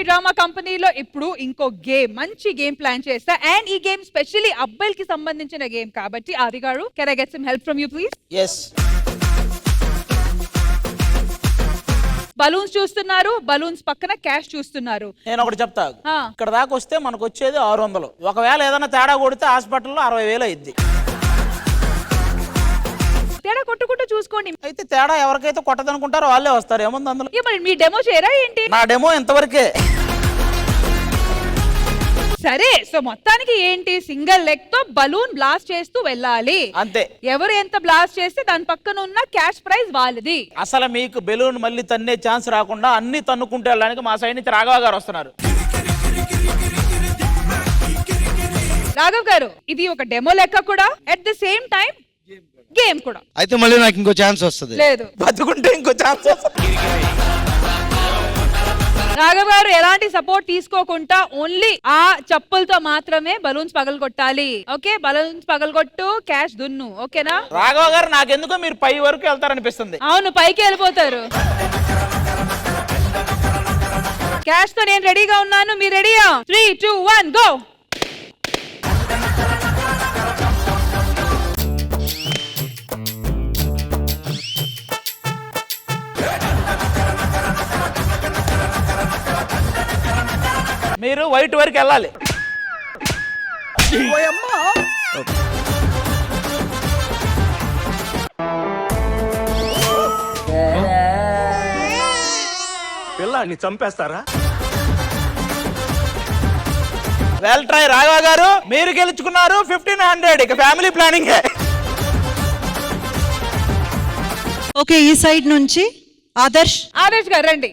Drama కంపెనీలో ఇప్పుడు ఇంకో గేమ్, మంచి గేమ్ ప్లాన్ చేస్తా. అండ్ ఈ గేమ్ స్పెషల్లీ అబ్బాయిలకి సంబంధించిన గేమ్ కాబట్టి ఆది గారు, can I get some help from you please? yes balloons చూస్తున్నారు, బలూన్స్ పక్కన క్యాష్ చూస్తున్నారు. నేను ఒకటి చెప్తా, ఇక్కడ దాకా వస్తే మనకు వచ్చేది 600. ఒకవేళ ఏదైనా తేడా కొడితే హాస్పిటల్లో 60,000 అయింది. తేడా కొట్టుకుంటూ చూసుకోండి. అయితే తేడా ఎవరికైతే కొట్టదనుకుంటారో వాళ్ళే వస్తారు. ఏముంది అందులో? మరి మీ డెమో చేయరా ఏంటి? నా డెమో ఇంతవరకే. సరే, సో మొత్తానికి ఏంటి, సింగిల్ లెగ్ తో బలూన్ బ్లాస్ట్ చేస్తూ వెళ్ళాలి అంతే. ఎవరు ఎంత బ్లాస్ట్ చేస్తే దాని పక్కన ఉన్న క్యాష్ ప్రైజ్ వాళ్ళది. అసలు మీకు బెలూన్ మళ్ళీ తన్నే ఛాన్స్ రాకుండా అన్ని తన్నుకుంటూ వెళ్ళడానికి మా సైడ్ నుంచి రాఘవ గారు వస్తున్నారు. రాఘవ్ గారు, ఇది ఒక డెమో లెక్క కూడా, at the same time game కూడా. అయితే మళ్ళీ నాకు ఇంకో ఛాన్స్ వస్తుంది. లేదు, బతుకుంటే ఇంకో ఛాన్స్ వస్తుంది. రాఘవ్ గారు ఎలాంటి సపోర్ట్ తీసుకోకుండా ఓన్లీ ఆ చెప్పులతో మాత్రమే బలూన్స్ పగలగొట్టాలి. ఓకే, బలూన్స్ పగలగొట్టు, క్యాష్ దున్ను. ఓకేనా? రాఘవ గారు, నాకెందుకో మీరు పై వరకు వెళ్తారనిపిస్తుంది. అవును, పైకి వెళ్ళిపోతారు. క్యాష్ తో నేను రెడీగా ఉన్నాను, మీరు రెడీయా? 3, 2, 1 గో. మీరు వైట్ వరకు వెళ్ళాలి. పిల్లాన్ని చంపేస్తారా? వెల్ ట్రై రాఘవ గారు, మీరు గెలుచుకున్నారు 1500. ఇక ఫ్యామిలీ ప్లానింగ్. ఓకే, ఈ సైడ్ నుంచి ఆదర్శ్. ఆదర్శ్ గారు రండి.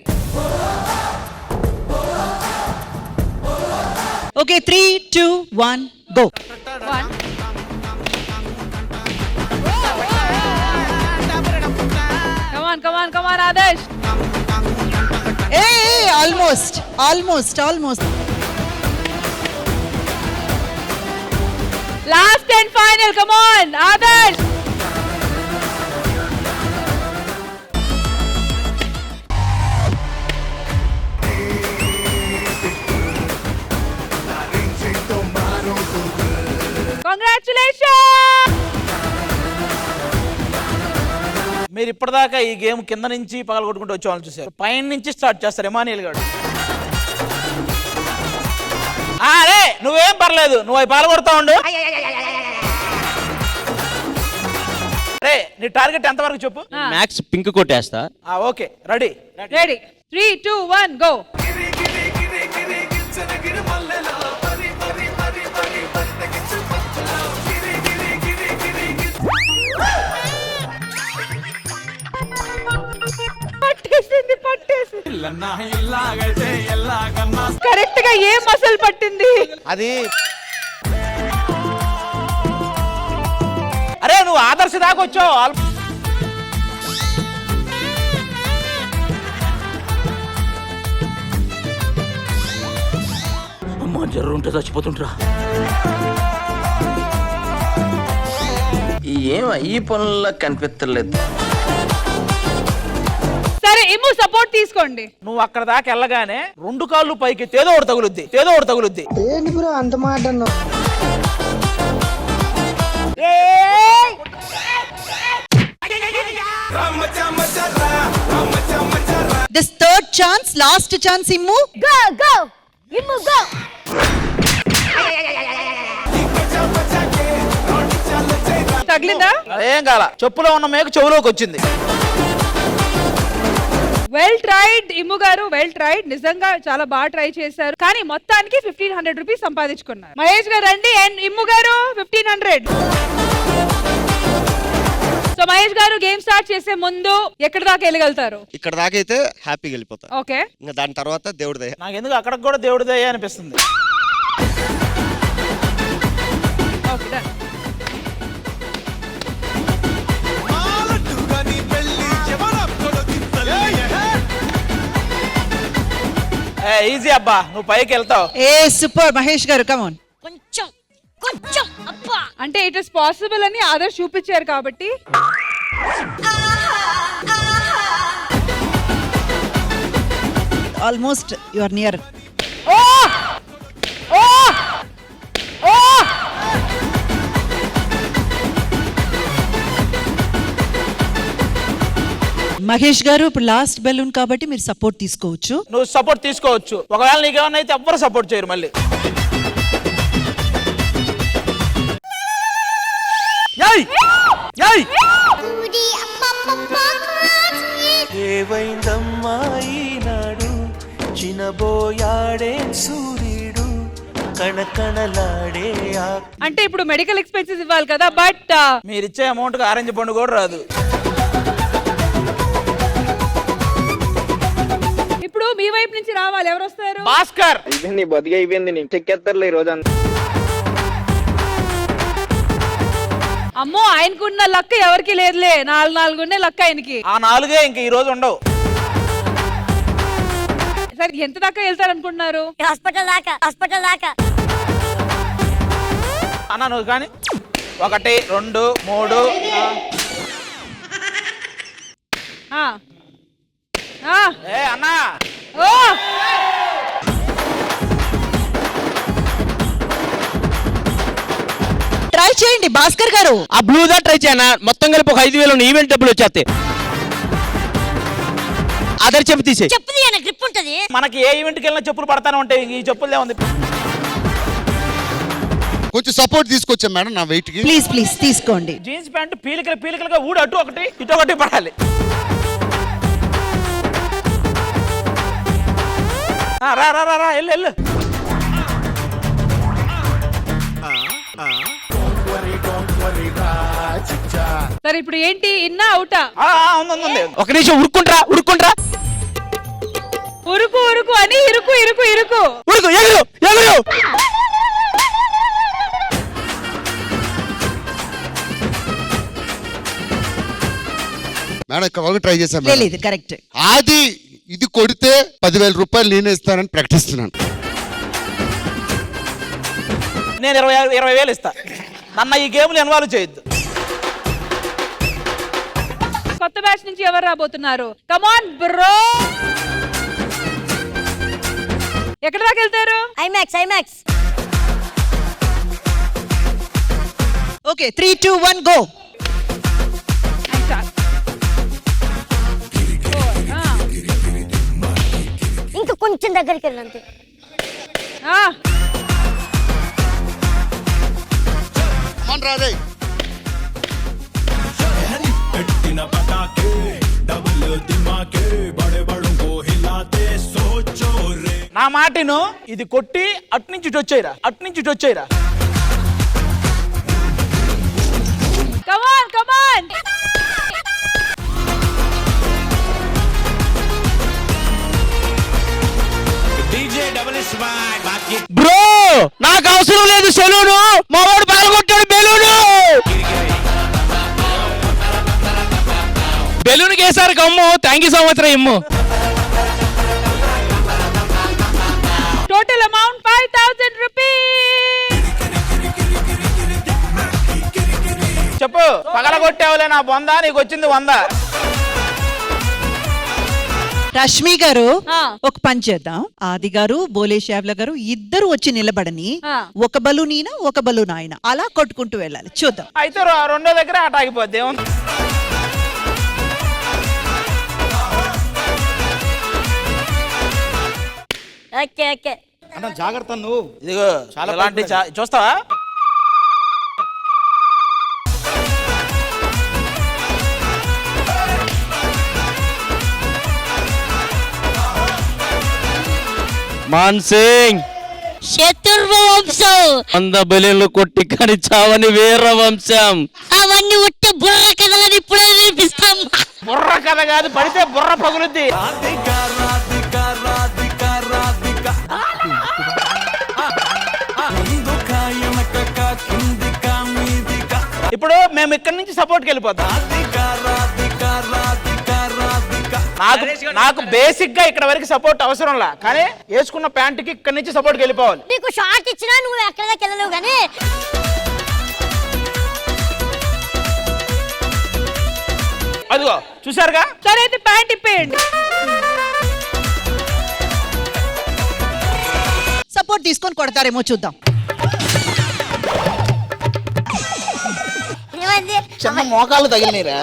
Okay, 3, 2, 1 go. 1. Come on, Adarsh. A almost. Last and final, come on Adarsh. Congratulation. మీరు ఇప్పటిదాకా ఈ గేమ్ కింద నుంచి పగలగొట్టుకుంటూ వచ్చే వాళ్ళని చూసారు, పైన నుంచి స్టార్ట్ చేస్తారు. ఎమానియల్ గారు, అరే నువ్వేం పర్లేదు, నువ్వు అవి పగలగొడతా ఉండు. రే, నీ టార్గెట్ ఎంత వరకు చెప్పు? మ్యాక్స్ పింక్ కొట్టేస్తా. Okay, ready. 3, 2, 1 గో. కరెక్ట్ గా ఏ మసల్ పట్టింది అది? అరే నువ్వు ఆదర్శ దాకా వచ్చావు. అమ్మా, జర్రు ఉంటే చచ్చిపోతుంటరా. ఏం ఈ పనుల్లో కనిపించలేదు. సరే, ఇమ్ము సపోర్ట్ తీసుకోండి. నువ్వు అక్కడ దాకా వెళ్ళగానే 2 కాళ్ళు పైకి ఏదో ఒకటి తగులుద్ది. ఏంటి బ్రో అంత మాట అన్నావు? This third chance, last chance. Immu go Immu go. తగిలిందా? ఏం కాల, చెప్పులో ఉన్న మేక చెవులోకి వచ్చింది. వెల్ ట్రైడ్ ఇమ్ము గారు, వెల్ ట్రైడ్. నిజంగా చాలా బాగా ట్రై చేశారు, కానీ మొత్తానికి 1500 రూపీస్ సంపాదించుకున్నారు. మహేష్ గారు రండి. అండ్ ఇమ్ము గారు 1500. సో మహేష్ గారు, గేమ్ స్టార్ట్ చేసే ముందు ఎక్కడి దాకా వెళ్ళగలుగుతారు? ఇక్కడ దాకా అయితే హ్యాపీగా వెళ్ళిపోతా. ఓకే, ఇంకా దాని తర్వాత దేవుడి దయ. నాకు ఎందుకు అక్కడికి కూడా దేవుడి దయ అనిపిస్తుంది. Okay, done. ఈజీ అబ్బా, నువ్వు పైకి వెళ్తావు. ఏ సూపర్ మహేష్ గారు, కమ్ ఆన్. కొంచెం అబ్బా అంటే ఇట్ ఇస్ పాసిబుల్ అని ఆదర్శ్ చూపించారు కాబట్టి. Almost you are near. ఓ ఓ ఓ మహేష్ గారు ఇప్పుడు లాస్ట్ బెలూన్ కాబట్టి మీరు సపోర్ట్ తీసుకోవచ్చు. నువ్వు సపోర్ట్ తీసుకోవచ్చు. ఒకవేళ నీకేమన్నా అయితే ఎవ్వరు సపోర్ట్ చేయరు మళ్ళీ. ఏవైందమ్మా ఈనాడు చినబోయాడే సూర్యుడు కణకణలాడే అంటే ఇప్పుడు మెడికల్ ఎక్స్పెన్సెస్ ఇవ్వాలి కదా, బట్ మీరు ఇచ్చే అమౌంట్ కి ఆరెంజ్ పండు కూడా రాదు. ఇప్పుడు మీ వైపు నుంచి రావాలి. ఎవరు వస్తారు? భాస్కర్. అయిపోయింది బతిగా అయిపోయింది నీకు చెక్కేస్తారులే ఈ రోజు. అమ్మో, ఆయనకున్న లక్క ఎవరికి లేదులే. 4 ఉండే లక్క ఆయనకి. ఆ 4 ఇంక ఈ రోజు ఉండవు. సరే, ఎంత దాకా వెళ్తారు అనుకుంటున్నారు? హాస్పిటల్ దాకా అన్నా నువ్వు కానీ 1 2 3 ఏ అన్నా. ఓ ట్రై చేయండి భాస్కర్ గారు. ఆ బ్లూ దా ట్రై చేయనా, మొత్తం కలిపి ఒక 5,000 ఈవెంట్ డబ్బులు వచ్చేస్తాయి. అదర్ చెప్పు తీసే. చెప్పు తీయన గ్రిప్ ఉంటది. మనకి ఏ ఈవెంట్కి వెళ్ళినా చెప్పులు పడతానే ఉంటాయి. ఈ చెప్పులే ఉంది. కొంచెం సపోర్ట్ తీసుకొచ్చాం మేడం నా వెయిట్ కి. ప్లీజ్ ప్లీజ్ తీసుకోండి. జీన్స్ ప్యాంట్ పీలికలుగా ఊడు అటు ఒకటి ఇటు ఒకటి పడాలి. రా రా రా రా వెళ్ళు. సరే, ఇప్పుడు ఏంటి? ఇన్నా అవుటా? ఉంది. ఒక నిమిషం ఉరుక్కుంట్రా ఉరుకు అని ఇరుకు ఉరుకు ఎగురు. మేడం ఇక్కడ ట్రై చేశాం. లేదు కరెక్ట్. అది ఇది కొడితే 10,000 రూపాయలు నేను ఇస్తానని ప్రకటిస్తున్నాను. నేను 20,000 ఇస్తా. నన్న ఈ గేమ్లు ఇన్వాల్వ్ చేయొద్దు. కొత్త బ్యాచ్ నుంచి ఎవరు రాబోతున్నారు? కమాన్ బ్రో. ఎక్కడ దాకా వెళ్తారు? IMAX okay 3 2 1 go. ఇంకా కొంచెం దగ్గరికి వెళ్ళంతే. రాదే నా మాటిను. ఇది కొట్టి అట్నుంచి ఇటు వచ్చేయరా. కమాన్ బ్రో నాకు అవసరం లేదు సెలూను. మా వాడు పగలగొట్టాడు బెలూన్ కేసారు కమ్ము. థ్యాంక్ యూ సో మచ్ రా ఇమ్ము. Total amount 5,000 rupees. చెప్పు. పగలగొట్టావులే నా బొందా, నీకు వచ్చింది 100. రష్మి గారు ఒక పని చేద్దాం. ఆది గారు బోలే శ్యావ్ల గారు ఇద్దరు వచ్చి నిలబడని, ఒక బలూన్ ఈయన ఒక బలూన్ ఆయన అలా కొట్టుకుంటూ వెళ్ళాలి. చూద్దాం. అయితే రెండో దగ్గర ఆట ఆగిపోద్ది. ఓకే అన్న జాగ్రత్త నువ్వు. ఇదిగో చాలా ఇలాంటి చూస్తావా? మాన్సింగ్ శత్రుర్వ వంశం 100 బెలూన్లు కొట్టి కానీ చావని వీర వంశం. అవన్నీ ఉట్ట బుర్ర కథలని ఇప్పుడే వినిపిస్తాం. బుర్ర కథ కాదు, పడితే బుర్ర పగులుద్ది. ఇప్పుడు మేము ఇక్కడి నుంచి సపోర్ట్కి వెళ్ళిపోతాం. నాకు బేసిక్ గా ఇక్కడ వరకు సపోర్ట్ అవసరంలా, కానీ వేసుకున్న ప్యాంట్ కి ఇక్కడ నుంచి సపోర్ట్కి వెళ్ళిపోవాలి. నీకు షార్ట్ ఇచ్చినా నువ్వు ఎక్కడ దాకా వెళ్ళలేవు కానీ. అదిగో చూసారుగా. సరే అయితే ప్యాంట్ ఇప్పేయండి. సపోర్ట్ తీసుకొని కొడతారేమో చూద్దాం. ఏమైంది చిన్న మోకాలు తగిలినరా?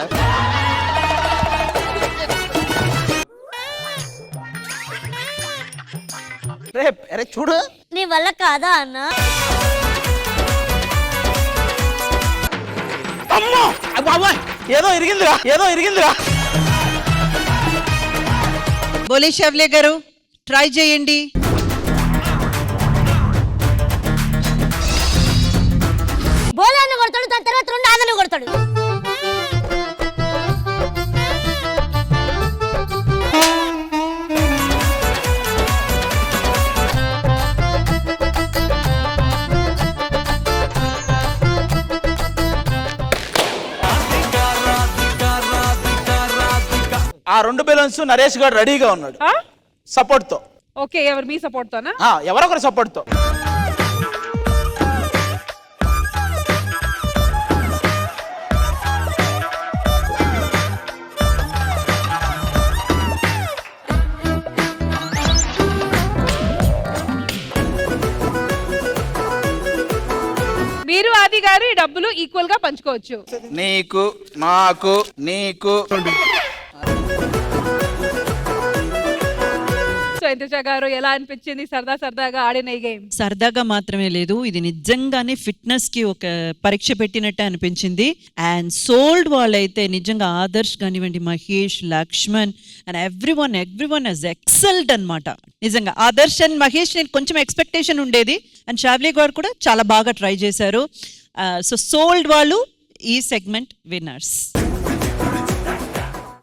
రే అరే చూడు, నీ వల్ల కాదా అన్న? అమ్మో బాబాయ్, ఏదో ఇరిగిందిరా. బోలే షెవ్లే గారు ట్రై చేయండి. బోలాన్ని కొడతాడు, దాని తర్వాత రెండు ఆంధ్రని కొడతాడు. ఆ రెండు బెలూన్స్ నరేష్ గారు రెడీగా ఉన్నాడు సపోర్ట్ తో. ఓకే, ఎవరు మీ సపోర్ట్ తోనా? ఎవరొకరు సపోర్ట్ తో. మీరు ఆది గారు ఈ డబ్బులు ఈక్వల్ గా పంచుకోవచ్చు. నీకు నాకు నీకు. సో ఇంద్రజ గారు ఎలా అనిపించింది సరదాగా ఆడిన ఈ గేమ్? సరదాగా మాత్రమే లేదు, ఇది నిజంగానే ఫిట్నెస్ కి ఒక పరీక్ష పెట్టినట్టే అనిపించింది. అండ్ సోల్డ్ వాళ్ళైతే నిజంగా ఆదర్శ్ కానివ్వండి, Mahesh, Lakshman and everyone has excelled అన్నమాట. నిజంగా ఆదర్శ్ అండ్ మహేష్ నేను కొంచెం ఎక్స్పెక్టేషన్ ఉండేది, అండ్ షావ్లీ గారు కూడా చాలా బాగా ట్రై చేశారు. సో సోల్డ్ వాళ్ళు ఈ సెగ్మెంట్ విన్నర్స్.